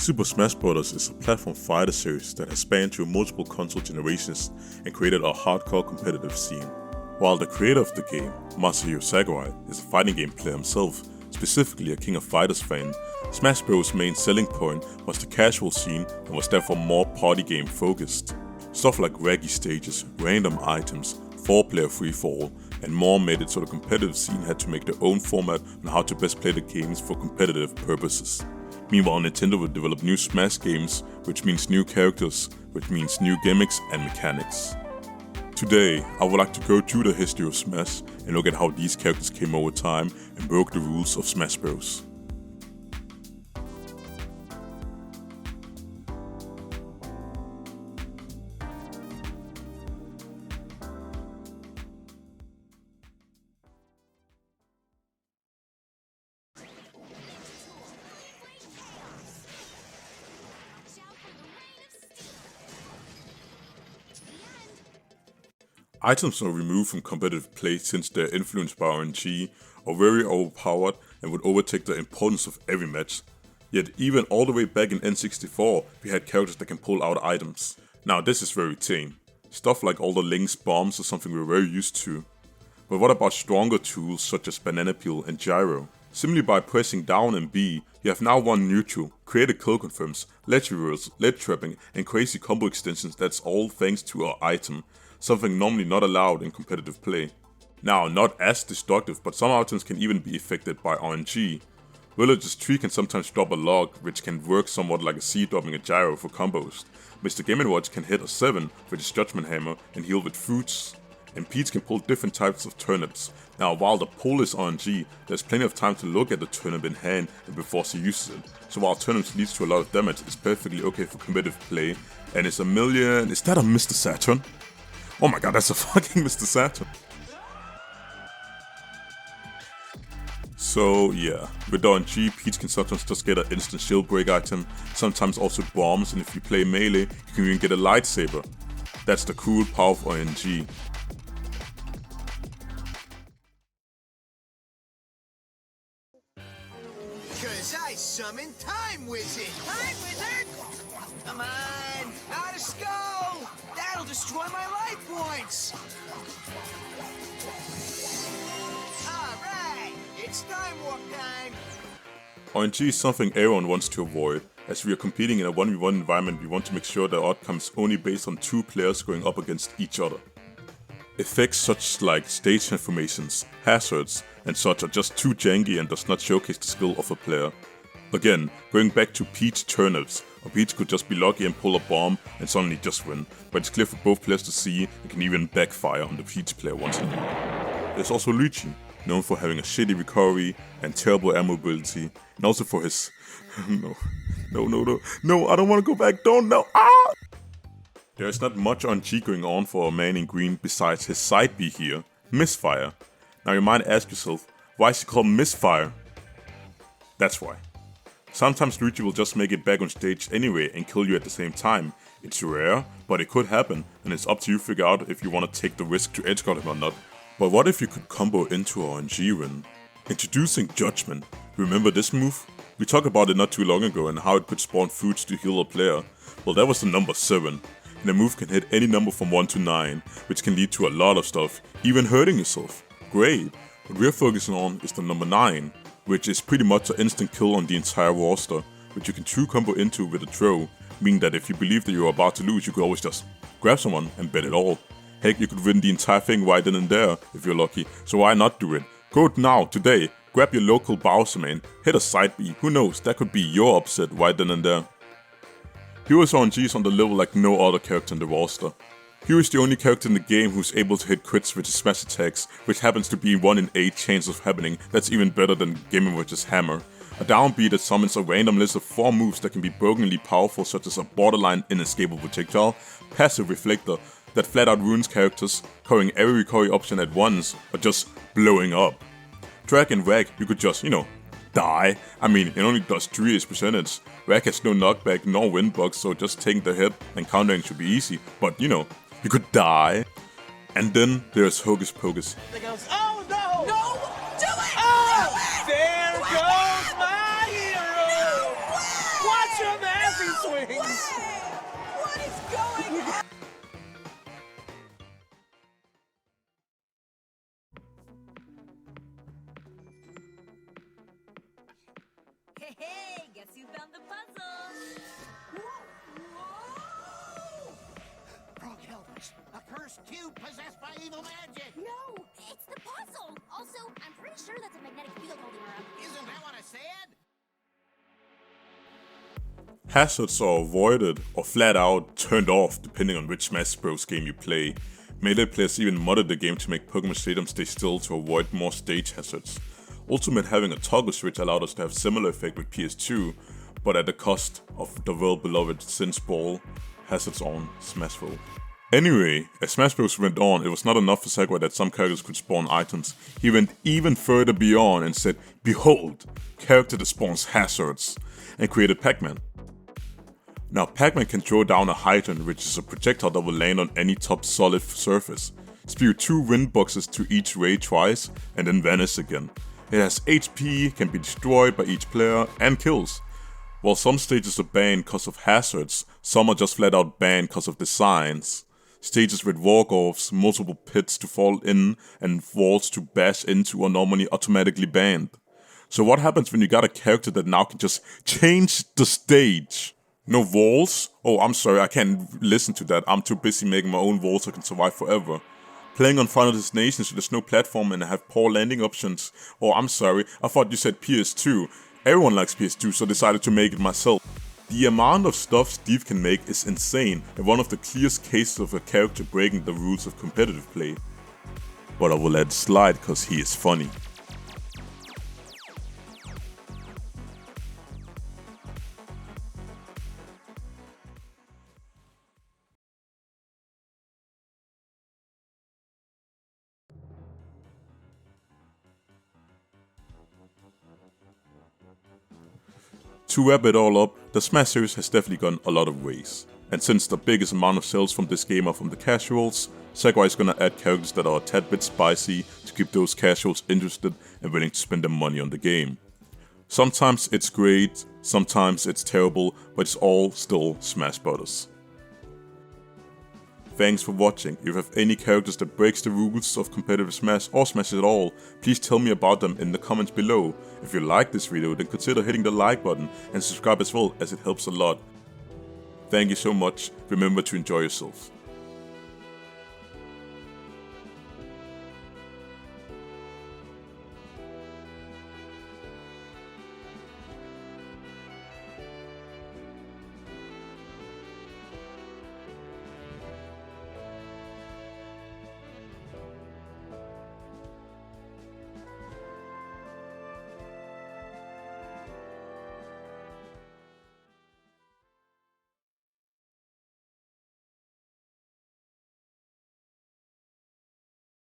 Super Smash Bros. Is a platform fighter series that has spanned through multiple console generations and created a hardcore competitive scene. While the creator of the game, Masahiro Sakurai, is a fighting game player himself, specifically a King of Fighters fan, Smash Bros.' main selling point was the casual scene and was therefore more party game focused. Stuff like raggy stages, random items, 4-player free-for-all, and more made it so the competitive scene had to make their own format on how to best play the games for competitive purposes. Meanwhile, Nintendo would develop new Smash games, which means new characters, which means new gimmicks and mechanics. Today, I would like to go through the history of Smash and look at how these characters came over time and broke the rules of Smash Bros. Items are removed from competitive play since they are influenced by R.N.G, are very overpowered and would overtake the importance of every match. Yet even all the way back in N64, we had characters that can pull out items. Now this is very tame. Stuff like all the links, bombs is something we're very used to. But what about stronger tools such as Banana Peel and Gyro? Simply by pressing down and B, you have now one neutral, created kill confirms, ledge reversal, ledge trapping, and crazy combo extensions. That's all thanks to our item. Something normally not allowed in competitive play. Now, not as destructive, but some items can even be affected by R.N.G. Villager's tree can sometimes drop a log, which can work somewhat like a C dropping a gyro for combos. Mr. Game & Watch can hit a 7 with his Judgment Hammer and heal with fruits. And Peach can pull different types of turnips. Now, while the pull is R.N.G, there's plenty of time to look at the turnip in hand and before she uses it. So while turnips leads to a lot of damage, it's perfectly okay for competitive play. And it's a million... Is that a Mr. Saturn? Oh my god, that's a fucking Mr. Saturn. So yeah, with R.N.G, Peach can sometimes just get an instant shield break item, sometimes also bombs, and if you play melee, you can even get a lightsaber. That's the cool power of R.N.G. Cause I summon Time Wizard! Time Wizard? Come on, out of skull! That'll destroy my life points! Alright, it's Time Warp time! R.N.G is something everyone wants to avoid. As we are competing in a 1v1 environment, we want to make sure the outcome is only based on 2 players going up against each other. Effects such like stage transformations, hazards, and such are just too janky and does not showcase the skill of a player. Again, going back to Peach turnips, or Peach could just be lucky and pull a bomb and suddenly just win, but it's clear for both players to see and can even backfire on the Peach player once again. There's also Luigi, known for having a shitty recovery and terrible air mobility, and also for his... No, I don't want to go back, no! There is not much R.N.G going on for a man in green besides his side B here, Misfire. Now you might ask yourself, why is he called Misfire? That's why. Sometimes Luigi will just make it back on stage anyway and kill you at the same time. It's rare, but it could happen, and it's up to you to figure out if you want to take the risk to edgeguard him or not. But what if you could combo into R.N.G win? Introducing Judgment. Remember this move? We talked about it not too long ago and how it could spawn fruits to heal a player. Well, that was the number 7. And the move can hit any number from 1 to 9, which can lead to a lot of stuff, even hurting yourself. Great. What we're focusing on is the number 9, which is pretty much an instant kill on the entire roster, which you can true combo into with a throw, meaning that if you believe that you're about to lose, you could always just grab someone and bet it all. Heck, you could win the entire thing right then and there if you're lucky, so why not do it? Go now, today, grab your local Bowser man, hit a side B, who knows, that could be your upset right then and there. Hero's R.N.G is on the level like no other character in the roster. Hero is the only character in the game who's able to hit crits with his smash attacks, which happens to be 1 in 8 chance of happening. That's even better than Game & Watch's hammer. A down B that summons a random list of 4 moves that can be brokenly powerful, such as a borderline inescapable projectile, passive reflector that flat out ruins characters, covering every recovery option at once, or just blowing up. Drag and Rag, you could just, die. I mean, it only does 3 percentage. Rag has no knockback nor windbox, so just taking the hit and countering should be easy, but you could die. And then there's Hocus Pocus. Oh no! No! Do it! Oh! Do it! There goes my hero! No way! Watch him swings! What is going on? Hey, guess who found the puzzle? Frog Helvers, a cursed cube possessed by evil magic! No, it's the puzzle. Also, I'm pretty sure that's a magnetic field holding her up. Isn't that what I said? Hazards are avoided or flat out turned off depending on which Smash Bros game you play. Melee players even modded the game to make Pokemon Stadium stay still to avoid more stage hazards. Ultimate having a toggle switch allowed us to have similar effect with PS2, but at the cost of the well-beloved Sense Ball hazards on Smashville. Anyway, as Smash Bros went on, it was not enough for Sakurai that some characters could spawn items. He went even further beyond and said, "Behold, character that spawns hazards," and created Pac-Man. Now, Pac-Man can throw down a hydrant, which is a projectile that will land on any top solid surface, spew 2 wind boxes to each ray twice, and then vanish again. It has HP, can be destroyed by each player, and kills. While some stages are banned because of hazards, some are just flat out banned because of designs. Stages with walk-offs, multiple pits to fall in, and walls to bash into are normally automatically banned. So what happens when you got a character that now can just change the stage? No walls? Oh, I'm sorry, I can't listen to that. I'm too busy making my own walls so I can survive forever. Playing on Final Destination so there's no platform and I have poor landing options. Oh, I'm sorry, I thought you said PS2. Everyone likes PS2, so I decided to make it myself. The amount of stuff Steve can make is insane, and one of the clearest cases of a character breaking the rules of competitive play. But I will let it slide cause he is funny. To wrap it all up, the Smash series has definitely gone a lot of ways. And since the biggest amount of sales from this game are from the casuals, Sakurai is gonna add characters that are a tad bit spicy to keep those casuals interested and willing to spend their money on the game. Sometimes it's great, sometimes it's terrible, but it's all still Smash Brothers. Thanks for watching. If you have any characters that breaks the rules of competitive Smash or Smash at all, please tell me about them in the comments below. If you like this video, then consider hitting the like button and subscribe as well, as it helps a lot. Thank you so much. Remember to enjoy yourself.